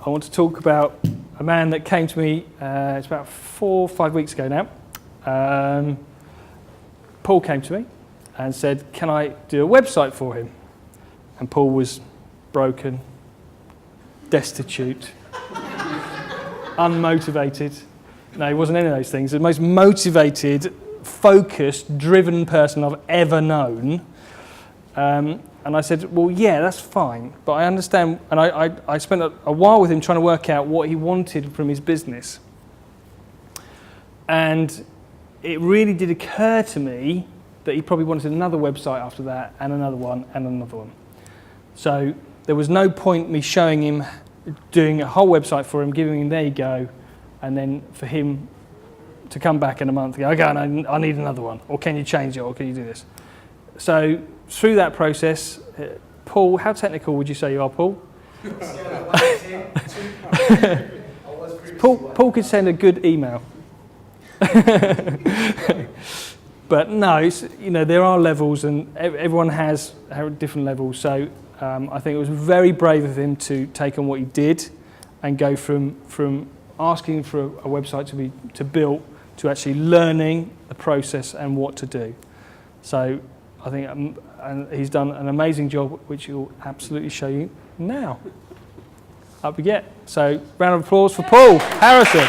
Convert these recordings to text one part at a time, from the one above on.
I want to talk about a man that came to me, it's about 4 or 5 weeks ago now. Paul came to me and said, can I do a website for him? And Paul was broken, destitute, unmotivated. No, he wasn't any of those things. The most motivated, focused, driven person I've ever known. And I said, well, yeah, that's fine, but I understand. And I spent a while with him trying to work out what he wanted from his business. And it really did occur to me that he probably wanted another website after that, and another one, and another one. So there was no point me showing him, doing a whole website for him, giving him, there you go, and then for him to come back in a month and go, okay, I need another one, or can you change it, or can you do this? So through that process, Paul, how technical would you say you are, Paul? Paul could send a good email. But no, there are levels, and everyone has different levels. So I think it was very brave of him to take on what he did and go from asking for a website to build to actually learning the process and what to do. So I think and he's done an amazing job, which he'll absolutely show you now. Up we get. So round of applause for Paul Harrison.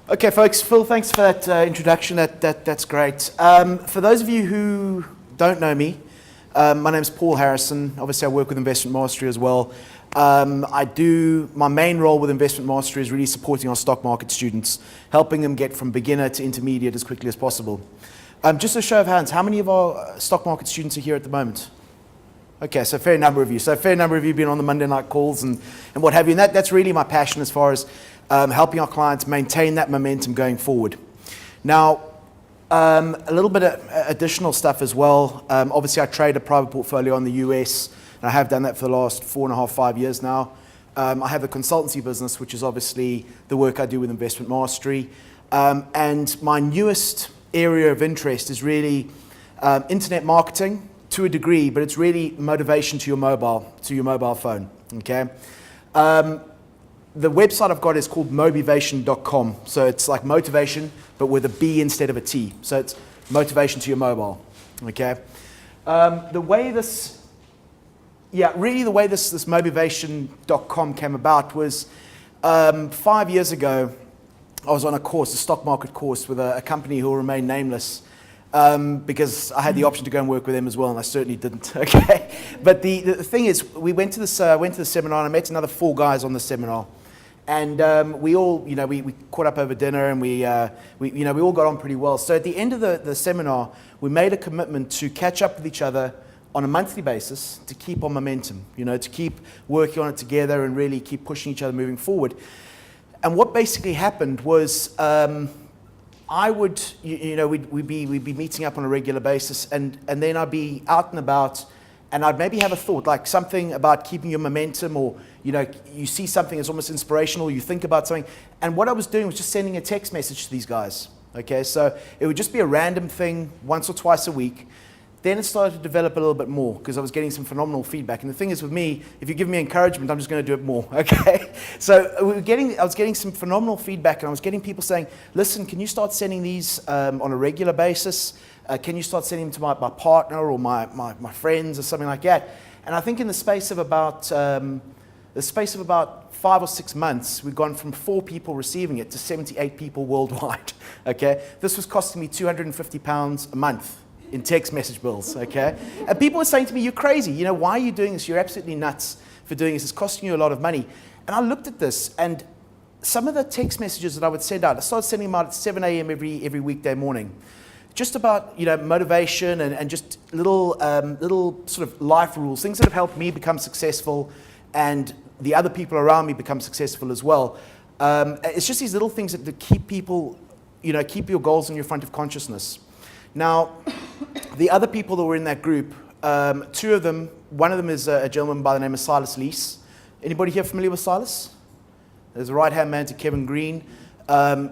Okay, folks, Phil, thanks for that introduction. That's great. For those of you who don't know me, my name's Paul Harrison. Obviously, I work with Investment Mastery as well. My main role with Investment Mastery is really supporting our stock market students, helping them get from beginner to intermediate as quickly as possible. Just a show of hands, how many of our stock market students are here at the moment? Okay, so a fair number of you. So a fair number of you been on the Monday night calls and what have you. And that's really my passion as far as helping our clients maintain that momentum going forward. Now, a little bit of additional stuff as well. Obviously, I trade a private portfolio in the US, and I have done that for the last 4.5, 5 years now. I have a consultancy business, which is obviously the work I do with Investment Mastery. And my newest area of interest is really internet marketing to a degree, but it's really motivation to your mobile phone. Okay. The website I've got is called MOBIvation.com. So it's like motivation, but with a B instead of a T. So it's motivation to your mobile. Okay. The way this MOBIvation.com came about was 5 years ago, I was on a course, a stock market course with a company who will remain nameless, because I had the option to go and work with them as well, and I certainly didn't. Okay. But the thing is, we went to the seminar, and I met another 4 guys on the seminar. And we all, we caught up over dinner, and we all got on pretty well. So at the end of the seminar, we made a commitment to catch up with each other on a monthly basis to keep our momentum, to keep working on it together and really keep pushing each other moving forward. And what basically happened was we'd be meeting up on a regular basis, and then I'd be out and about, and I'd maybe have a thought, like something about keeping your momentum, or you see something that's almost inspirational, you think about something, and what I was doing was just sending a text message to these guys. Okay, so it would just be a random thing once or twice a week. Then it started to develop a little bit more because I was getting some phenomenal feedback. And the thing is with me, if you give me encouragement, I'm just going to do it more, okay? So I was getting some phenomenal feedback, and I was getting people saying, listen, can you start sending these on a regular basis? Can you start sending them to my partner or my friends or something like that? And I think in the space of about 5 or 6 months, we've gone from 4 people receiving it to 78 people worldwide, okay? This was costing me £250 a month in text message bills, okay? And people were saying to me, you're crazy, why are you doing this? You're absolutely nuts for doing this. It's costing you a lot of money. And I looked at this, and some of the text messages that I would send out, I started sending them out at 7 a.m. every weekday morning, just about motivation and just little sort of life rules, things that have helped me become successful and the other people around me become successful as well. It's just these little things that keep people, keep your goals in your front of consciousness. Now, the other people that were in that group, 2 of them, one of them is a gentleman by the name of Silas Lease. Anybody here familiar with Silas? There's a right-hand man to Kevin Green.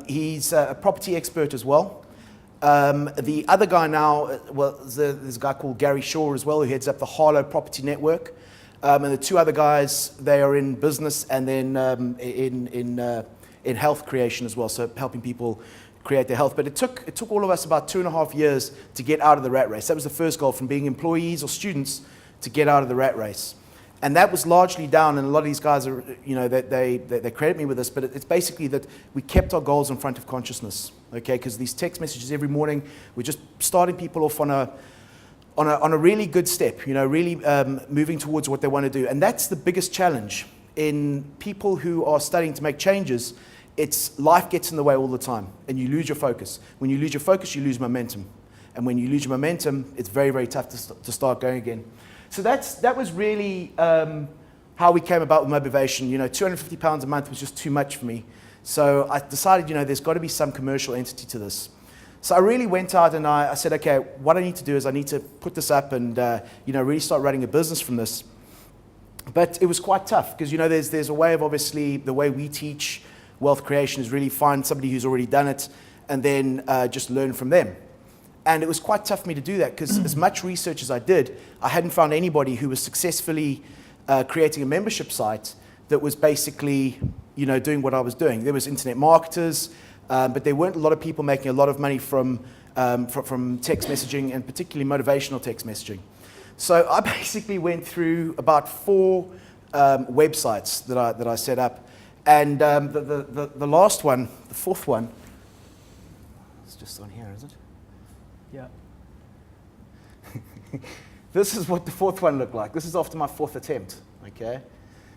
He's a property expert as well. The other guy now, there's a guy called Gary Shaw as well, who heads up the Harlow Property Network. And the two other guys, they are in business and then in health creation as well, so helping people create their health. But it took all of us about 2.5 years to get out of the rat race. That was the first goal, from being employees or students to get out of the rat race. And that was largely down, and a lot of these guys are, they credit me with this, but it's basically that we kept our goals in front of consciousness, okay? Because these text messages every morning, we're just starting people off on a really good step, really moving towards what they want to do. And that's the biggest challenge in people who are studying to make changes. It's life gets in the way all the time, and you lose your focus. When you lose your focus, you lose momentum. And when you lose your momentum, it's very, very tough to start going again. So that was really how we came about with MOBIvation. £250 a month was just too much for me. So I decided, there's got to be some commercial entity to this. So I really went out and I said, okay, what I need to do is I need to put this up and really start running a business from this. But it was quite tough because there's a way of, obviously, the way we teach wealth creation is really find somebody who's already done it and then just learn from them. And it was quite tough for me to do that because as much research as I did, I hadn't found anybody who was successfully creating a membership site that was basically, doing what I was doing. There was internet marketers, but there weren't a lot of people making a lot of money from text messaging, and particularly motivational text messaging. So I basically went through about 4 websites that I set up, and the last one, the 4th one, it's just on here, is it? Yeah. This is what the 4th one looked like. This is after my 4th attempt, okay?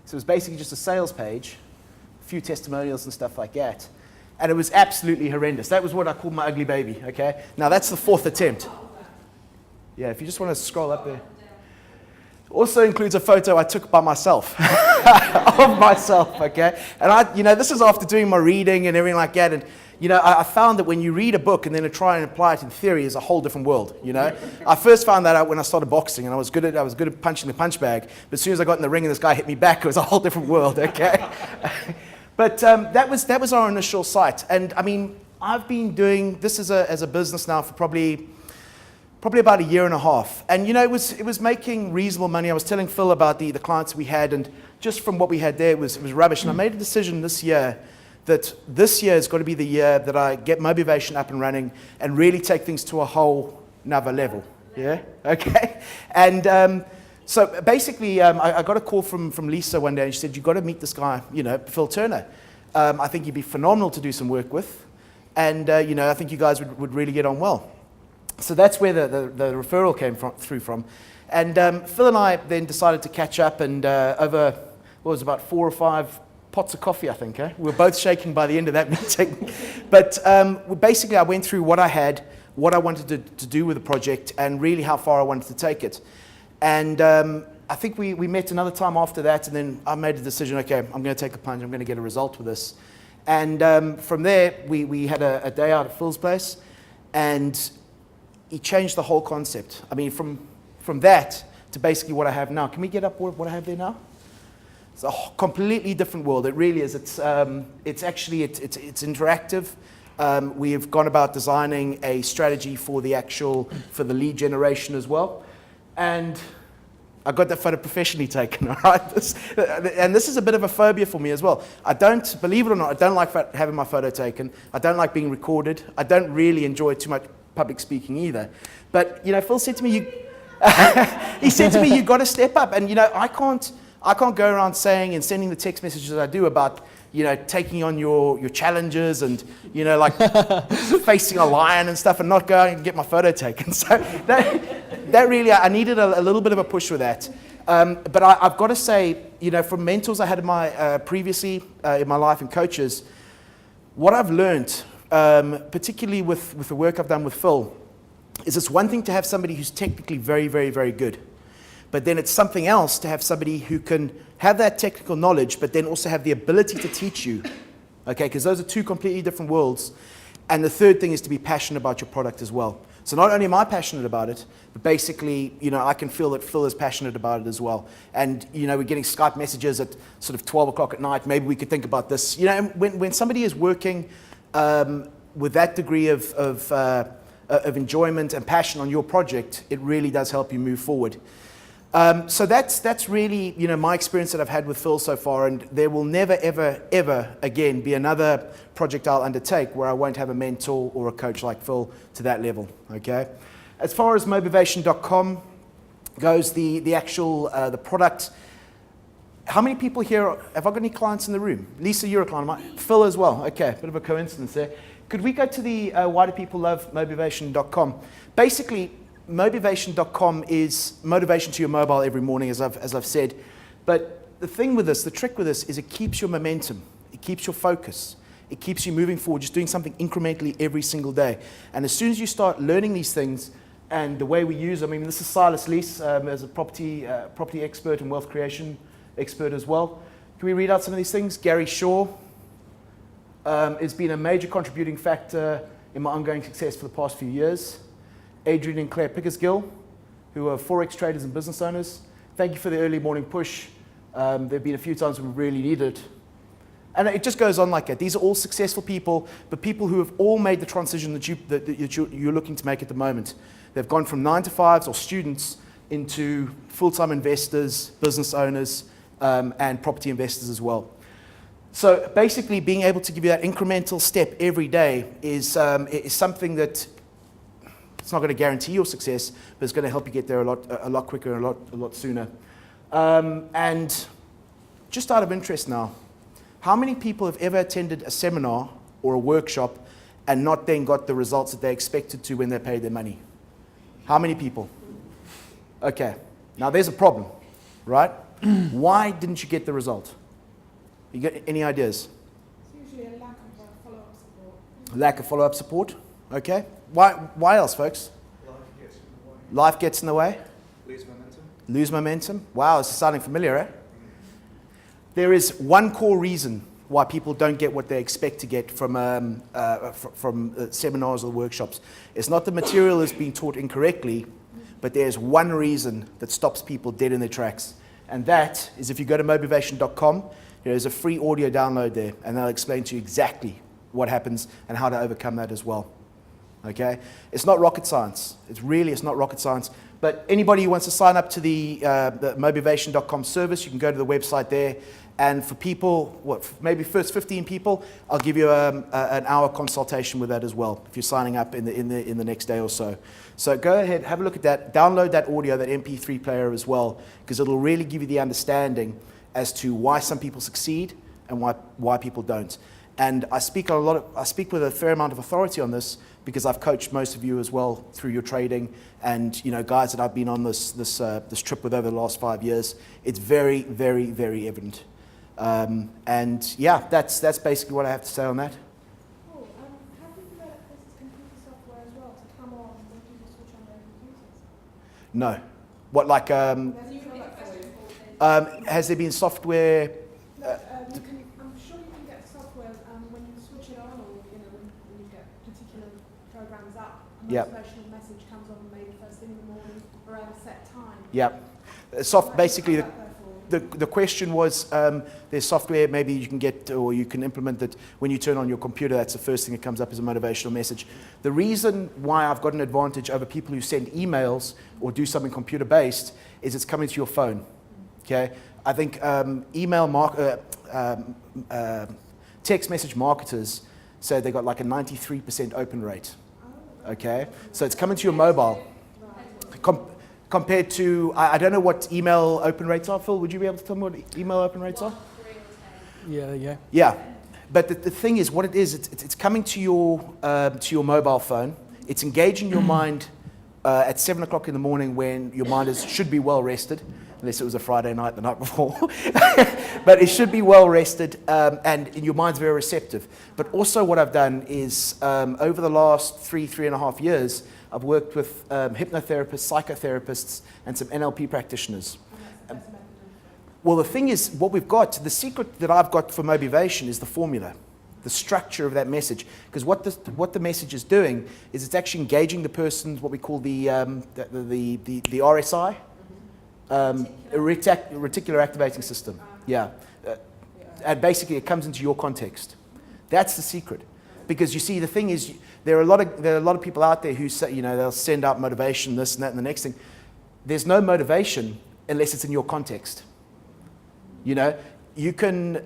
So it was basically just a sales page, a few testimonials and stuff like that. And it was absolutely horrendous. That was what I called my ugly baby, okay? Now that's the 4th attempt. Yeah, if you just want to scroll up there. Also includes a photo I took by myself, of myself, okay? And this is after doing my reading and everything like that. And I found that when you read a book and then try and apply it in theory is a whole different world, I first found that out when I started boxing, and I was good at punching the punch bag. But as soon as I got in the ring and this guy hit me back, it was a whole different world, okay? But that was our initial site. And I mean, I've been doing this as a business now for probably about 1.5 years. And it was making reasonable money. I was telling Phil about the clients we had, and just from what we had there, it was rubbish. And I made a decision this year that this year is going to be the year that I get MOBIvation up and running and really take things to a whole nother level. Yeah? Okay? And so basically, I got a call from Lisa one day, and she said, you've got to meet this guy, Phill Turner. I think he'd be phenomenal to do some work with. And, I think you guys would really get on well. So that's where the referral came through from. And Phil and I then decided to catch up, and over, what was it, about 4 or 5 pots of coffee, I think. We were both shaking by the end of that meeting. But basically, I went through what I had, what I wanted to do with the project, and really how far I wanted to take it. And I think we met another time after that, and then I made a decision, okay, I'm going to take the plunge, I'm going to get a result with this. And from there, we had a day out at Phil's place, and he changed the whole concept. I mean, from that to basically what I have now. Can we get up what I have there now? It's a completely different world. It really is. It's interactive. We have gone about designing a strategy for the lead generation as well. And I got that photo professionally taken, all right? And this is a bit of a phobia for me as well. Believe it or not, I don't like having my photo taken. I don't like being recorded. I don't really enjoy too much public speaking either. But, Phil said to me, he said to me, you've got to step up. And, I can't go around saying and sending the text messages I do about, taking on your challenges and, like facing a lion and stuff, and not going and get my photo taken. So that really, I needed a little bit of a push with that. But I've got to say, from mentors I had in my previously in my life and coaches, what I've learned, particularly with the work I've done with Phil, is it's one thing to have somebody who's technically very, very, very good. But then it's something else to have somebody who can have that technical knowledge, but then also have the ability to teach you. Okay, because those are 2 completely different worlds. And the third thing is to be passionate about your product as well. So not only am I passionate about it, but basically, I can feel that Phil is passionate about it as well. And, we're getting Skype messages at sort of 12 o'clock at night. Maybe we could think about this. When somebody is working with that degree of enjoyment and passion on your project, it really does help you move forward. So that's really, my experience that I've had with Phil so far, and there will never, ever, ever again be another project I'll undertake where I won't have a mentor or a coach like Phil to that level, okay? As far as MOBIvation.com goes, the actual, the product, how many people here, have I got any clients in the room? Lisa, you're a client of mine. Phil as well, okay, bit of a coincidence there. Could we go to the Why Do People Love MOBIvation.com? Basically, MOBIvation.com is motivation to your mobile every morning, as I've said. But the thing with this, the trick with this, is it keeps your momentum. It keeps your focus. It keeps you moving forward, just doing something incrementally every single day. And as soon as you start learning these things, and the way we use, this is Silas Lease, as a property expert and wealth creation expert as well. Can we read out some of these things? Gary Shaw has been a major contributing factor in my ongoing success for the past few years. Adrian and Claire Pickersgill, who are Forex traders and business owners. Thank you for the early morning push. There have been a few times when we really needed it. And it just goes on like that. These are all successful people, but people who have all made the transition that you're looking to make at the moment. They've gone from 9 to 5s or students into full-time investors, business owners, and property investors as well. So basically being able to give you that incremental step every day is something that it's not going to guarantee your success, but it's going to help you get there a lot quicker and a lot sooner. And just out of interest now, how many people have ever attended a seminar or a workshop and not then got the results that they expected to when they paid their money? How many people? Okay, now there's a problem, right? Why didn't you get the result? You got any ideas? It's usually a lack of follow-up support. Lack of follow-up support, okay. Why else, folks? Life gets in the way. Lose momentum. Lose momentum. Wow, this is sounding familiar, eh? There is one core reason why people don't get what they expect to get from seminars or workshops. It's not the material is being taught incorrectly, but there's one reason that stops people dead in their tracks. And that is if you go to MOBIvation.com, there's a free audio download there, and they'll explain to you exactly what happens and how to overcome that as well. Okay? It's not rocket science. It's not rocket science. But anybody who wants to sign up to the MOBIvation.com service, you can go to the website there. And for people, maybe first 15 people, I'll give you an hour consultation with that as well, if you're signing up in the next day or so. So go ahead, have a look at that, download that audio, that MP3 player as well, because it'll really give you the understanding as to why some people succeed and why people don't. And I speak with a fair amount of authority on this because I've coached most of you as well through your trading, and guys that I've been on this trip with over the last 5 years. It's very, very, very evident. And yeah, that's basically what I have to say on that. Cool. Have you developed this computer software as well to come on when people switch on their computers? No. What, like, has there been software? I'm sure you can get software when you switch it on, or when you get particular programs up. A motivational message comes on maybe first thing in the morning around a set time. Yeah. Basically, the question was, there's software maybe you can get or you can implement that when you turn on your computer, that's the first thing that comes up as a motivational message. The reason why I've got an advantage over people who send emails or do something computer-based is it's coming to your phone. Okay? I think text message marketers say they got like a 93% open rate. Okay? So it's coming to your mobile. Compared to, I don't know what email open rates are, Phil. Would you be able to tell me what email open rates are? Yeah. Yeah, but the thing is, what it is, it's coming to your mobile phone. It's engaging your mind at 7 o'clock in the morning when your mind should be well rested, unless it was a Friday night the night before. But it should be well rested, and your mind's very receptive. But also what I've done is, over the last 3.5 years, I've worked with hypnotherapists, psychotherapists, and some NLP practitioners. Well, the thing is, the secret that I've got for MOBIvation is the formula, the structure of that message. Because what the message is doing is it's actually engaging the person's, what we call the RSI, reticular activating system. Yeah. And basically it comes into your context. That's the secret. Because you see, the thing is, there are a lot of people out there who say, they'll send out motivation, this and that, and the next thing. There's no motivation unless it's in your context. You know, you can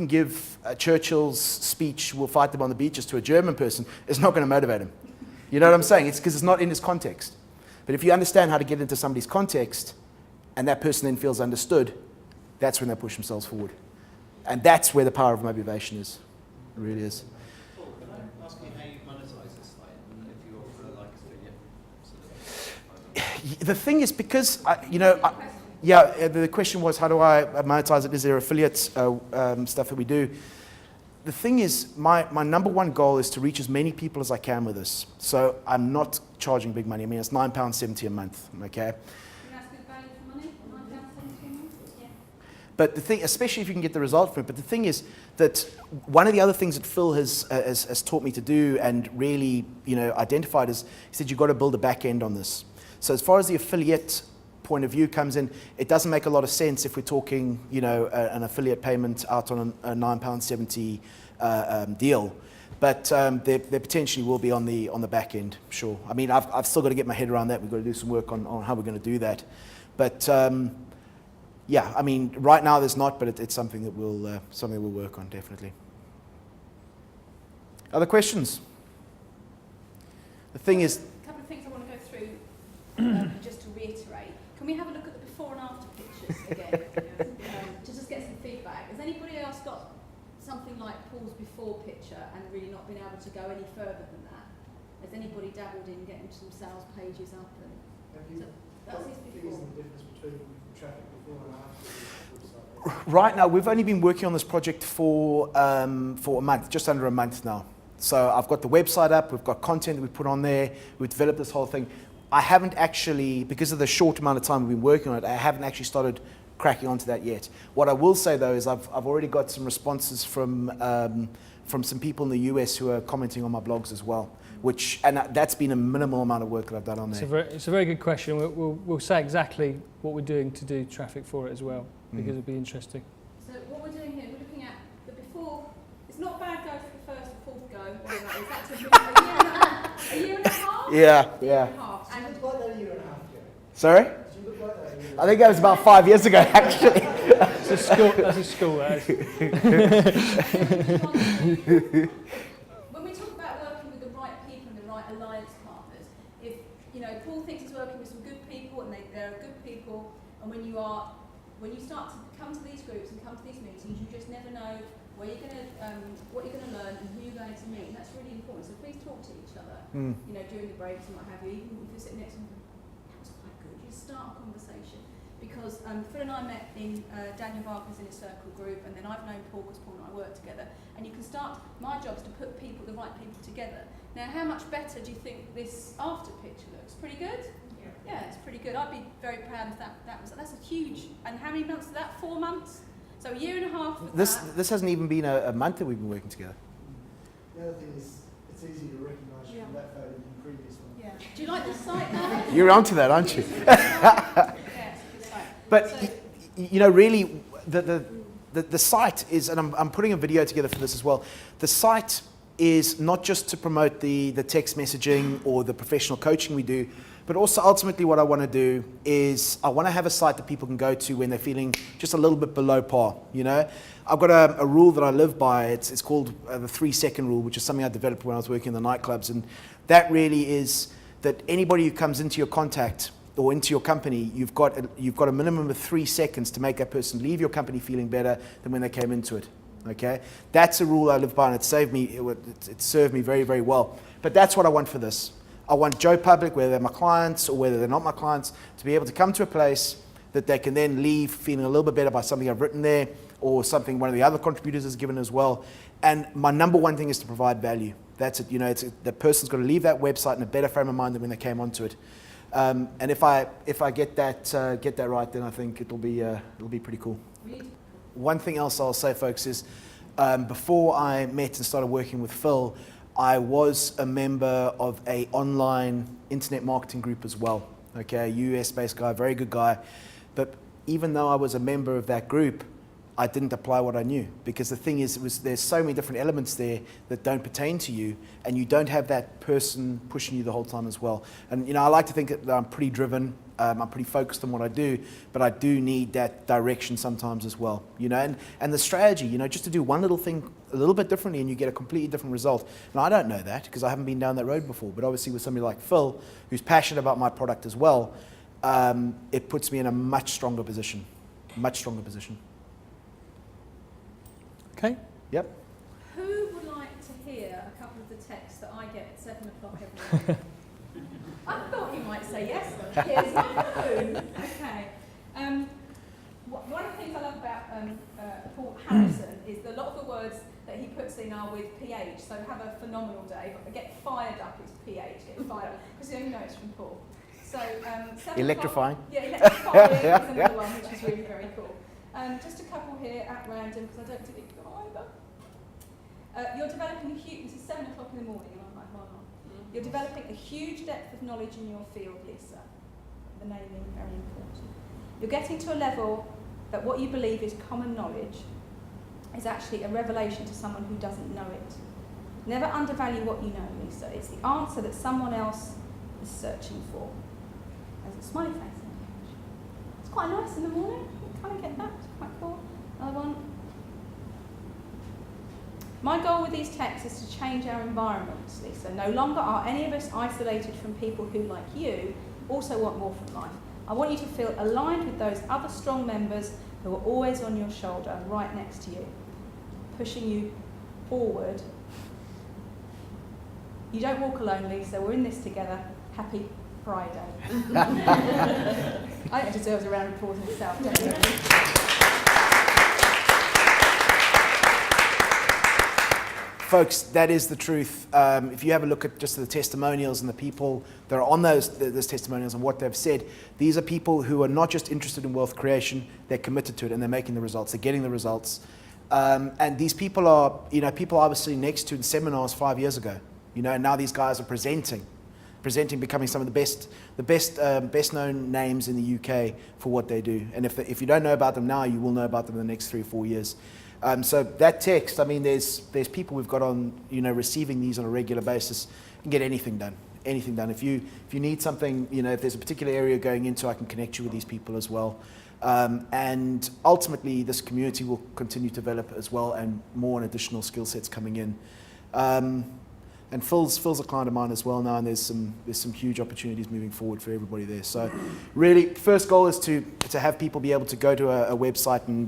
give Churchill's speech, "We'll fight them on the beaches," to a German person. It's not going to motivate him. You know what I'm saying? It's because it's not in his context. But if you understand how to get into somebody's context, and that person then feels understood, that's when they push themselves forward. And that's where the power of MOBIvation is. It really is. Paul, can I ask you how you monetize this site, and if you offer like affiliate? The thing is, because, the question was, how do I monetize it? Is there affiliate stuff that we do? The thing is, my number one goal is to reach as many people as I can with this. So I'm not charging big money. I mean, it's £9.70 a month, okay? You're asking value for money? £9.70 a month? Yeah. But the thing, especially if you can get the result from it, but the thing is that one of the other things that Phil has taught me to do and really, identified is, he said, you've got to build a back end on this. So as far as the affiliate point of view comes in, it doesn't make a lot of sense if we're talking, an affiliate payment out on a £9.70 deal. But there potentially will be on the back end, sure. I mean, I've still got to get my head around that. We've got to do some work on how we're going to do that. But yeah, I mean, right now there's not, but it's something that we'll work on, definitely. Other questions? The thing is, A couple of things I want to go through just to reiterate. Can we have a look at the before and after pictures again to just get some feedback? Has anybody else got something like Paul's before picture and really not been able to go any further than that? Has anybody dabbled in getting some sales pages up? And that's his before. The difference between traffic before and after? right now, we've only been working on this project for a month, just under a month now. So I've got the website up, we've got content that we've put on there, we've developed this whole thing. I haven't actually, because of the short amount of time we've been working on it, I haven't actually started cracking onto that yet. What I will say though is I've already got some responses from some people in the US who are commenting on my blogs as well, and that's been a minimal amount of work that I've done on there. It's a very good question. We'll say exactly what we're doing to do traffic for it as well, because it'll be interesting. So what we're doing here, we're looking at the before. It's not bad go for the first or fourth go. Whatever that is. That's a year and a half. Yeah, yeah. And You look like that a year and a half ago. Sorry? You look like that a year and a I think that was about 5 years ago, actually. That's a school, that is. When we talk about working with the right people and the right alliance partners, if Paul thinks he's working with some good people and they're good people, and when you start to come to these groups and come to these meetings, you just never know where you're going to, what you're going to learn and who you're going to meet, and that's really important. So please talk to each other, during the breaks and what have you. Even if you're sitting next to them, that was quite good. You start a conversation. Because Phil and I met in Daniel Barker's Inner Circle group, and then I've known Paul because Paul and I work together. And you can start, my job is to put the right people together. Now, how much better do you think this after picture looks? Pretty good? Yeah, it's pretty good. I'd be very proud if that's a huge, and how many months is that? 4 months? So a year and a half with that. This hasn't even been a month that we've been working together. The other thing is, it's easy to recognise you from that photo than the previous one. Yeah. Do you like the site now? You're onto that, aren't you? Yeah, it's a good site. But So- really, the site is, and I'm putting a video together for this as well. The site is not just to promote the text messaging or the professional coaching we do, but also ultimately what I want to do is I want to have a site that people can go to when they're feeling just a little bit below par. I've got a rule that I live by. It's called the 3-second rule, which is something I developed when I was working in the nightclubs, and that really is that anybody who comes into your contact or into your company, you've got a minimum of 3 seconds to make that person leave your company feeling better than when they came into it. Okay, that's a rule I live by, and it served me very, very well. But that's what I want for this. I want Joe Public, whether they're my clients or whether they're not my clients, to be able to come to a place that they can then leave feeling a little bit better by something I've written there or something one of the other contributors has given as well. And my number one thing is to provide value. That's it. The person's got to leave that website in a better frame of mind than when they came onto it. And if I get that right, then I think it'll be pretty cool. One thing else I'll say, folks, is before I met and started working with Phil, I was a member of an online internet marketing group as well. Okay, a US-based guy, very good guy. But even though I was a member of that group, I didn't apply what I knew, because the thing is, there's so many different elements there that don't pertain to you, and you don't have that person pushing you the whole time as well. And I like to think that I'm pretty driven, I'm pretty focused on what I do, but I do need that direction sometimes as well. And the strategy, just to do one little thing a little bit differently, and you get a completely different result. And I don't know that because I haven't been down that road before. But obviously, with somebody like Phil, who's passionate about my product as well, it puts me in a much stronger position. Much stronger position. Okay. Yep. Who would like to hear a couple of the texts that I get at 7 o'clock every morning? I thought you might say yes. Here's who. Okay. One of the things I love about Paul Harrison is that a lot of the words that he puts in are with PH. So have a phenomenal day. But get fired up is PH. Get fired up. Because you only know it's from Paul. So 7 Electrifying. Yeah, electrifying is another one, which is really very cool. Just a couple here at random, because I don't think it's got either. You're developing a huge, this is 7 o'clock in the morning, and I'm like, why not? You're developing a huge depth of knowledge in your field, Lisa. The naming, very important. You're getting to a level that what you believe is common knowledge is actually a revelation to someone who doesn't know it. Never undervalue what you know, Lisa. It's the answer that someone else is searching for. There's a smiley face. It's quite nice in the morning. You kind of get that. It's quite cool. Another one. My goal with these texts is to change our environments, Lisa. No longer are any of us isolated from people who, like you, also want more from life. I want you to feel aligned with those other strong members who are always on your shoulder, right next to you, pushing you forward. You don't walk alone, Lisa. We're in this together. Happy Friday. I think it deserves a round of applause in itself, definitely. Folks, that is the truth. If you have a look at just the testimonials and the people that are on those testimonials and what they've said, these are people who are not just interested in wealth creation, they're committed to it and they're making the results, they're getting the results. And these people are, people I was sitting next to in seminars 5 years ago, and now these guys are presenting, becoming some of the best known names in the UK for what they do. And if you don't know about them now, you will know about them in the next 3 or 4 years. So that text, there's people we've got on, receiving these on a regular basis. You can get anything done. If you need something, if there's a particular area going into, I can connect you with these people as well. And ultimately, this community will continue to develop as well, and more and additional skill sets coming in. And Phil's a client of mine as well now, and there's some huge opportunities moving forward for everybody there. So really, first goal is to have people be able to go to a website and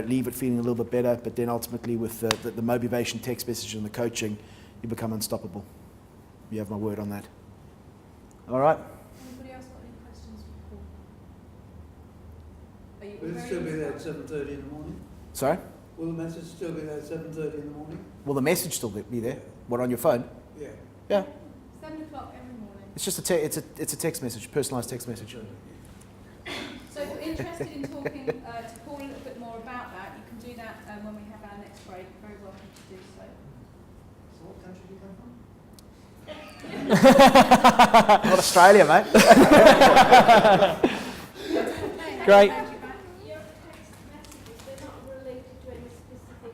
leave it feeling a little bit better, but then ultimately with the MOBIvation text message and the coaching, you become unstoppable. You have my word on that. All right. Anybody else got any questions for Paul? Are you Will it still be there at 7:30 in the morning? Sorry? Will the message still be there at 7:30 in the morning? Will the message still be there? What, on your phone? Yeah. Yeah. 7 o'clock every morning. It's just it's a text message, personalised text message. So if you're interested in talking to Paul a little bit more about that, you can do that when we have our next break. You're very welcome to do so. So what country do you come from? Not Australia, mate. Great. Your text messages, they're not related to any specific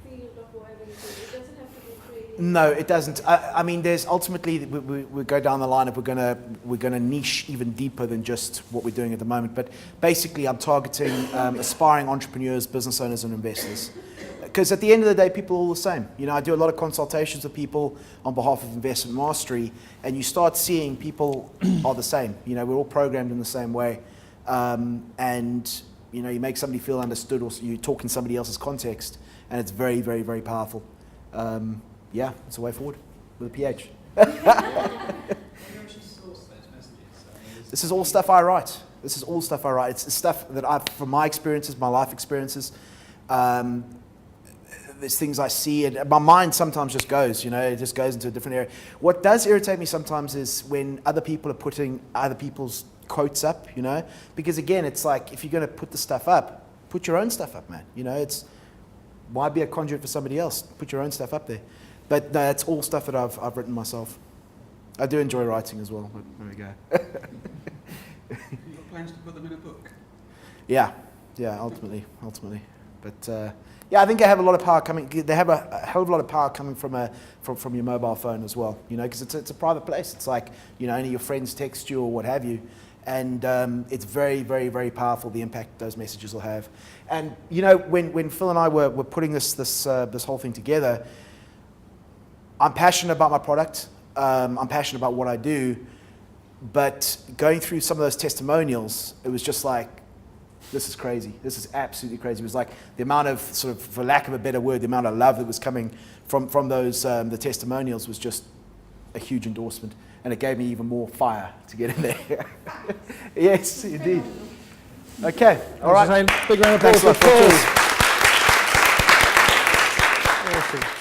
field of whatever you do. It doesn't have to be trading. No, it doesn't. I mean, there's ultimately we go down the line if we're gonna niche even deeper than just what we're doing at the moment. But basically, I'm targeting aspiring entrepreneurs, business owners, and investors. Because at the end of the day, people are all the same. I do a lot of consultations with people on behalf of Investment Mastery, and you start seeing people are the same. We're all programmed in the same way. And you make somebody feel understood, or you talk in somebody else's context, and it's very, very, very powerful. Yeah, it's a way forward with a PH. Where do you actually source those messages? This is all stuff I write. It's stuff that from my experiences, my life experiences. There's things I see, and my mind sometimes just goes, it just goes into a different area. What does irritate me sometimes is when other people are putting other people's quotes up, because again, it's like, if you're going to put the stuff up, put your own stuff up, man. It's, why be a conduit for somebody else? Put your own stuff up there. But no, it's all stuff that I've written myself. I do enjoy writing as well, but there we go. You've got plans to put them in a book? Yeah. Yeah, ultimately. But yeah, I think they have a lot of power coming. They have a hell of a lot of power coming from your mobile phone as well. You know, because it's a private place. It's like, you know, only your friends text you or what have you, and it's very, very, very powerful, the impact those messages will have. And you know, when Phil and I were putting this whole thing together, I'm passionate about my product. I'm passionate about what I do, but going through some of those testimonials, it was just like, this is crazy. This is absolutely crazy. It was like the amount of, sort of, for lack of a better word, the amount of love that was coming from those, the testimonials was just a huge endorsement. And it gave me even more fire to get in there. Yes, indeed. Okay, all right. Big round of applause Thanks a lot. for Paul. Cheers. Awesome.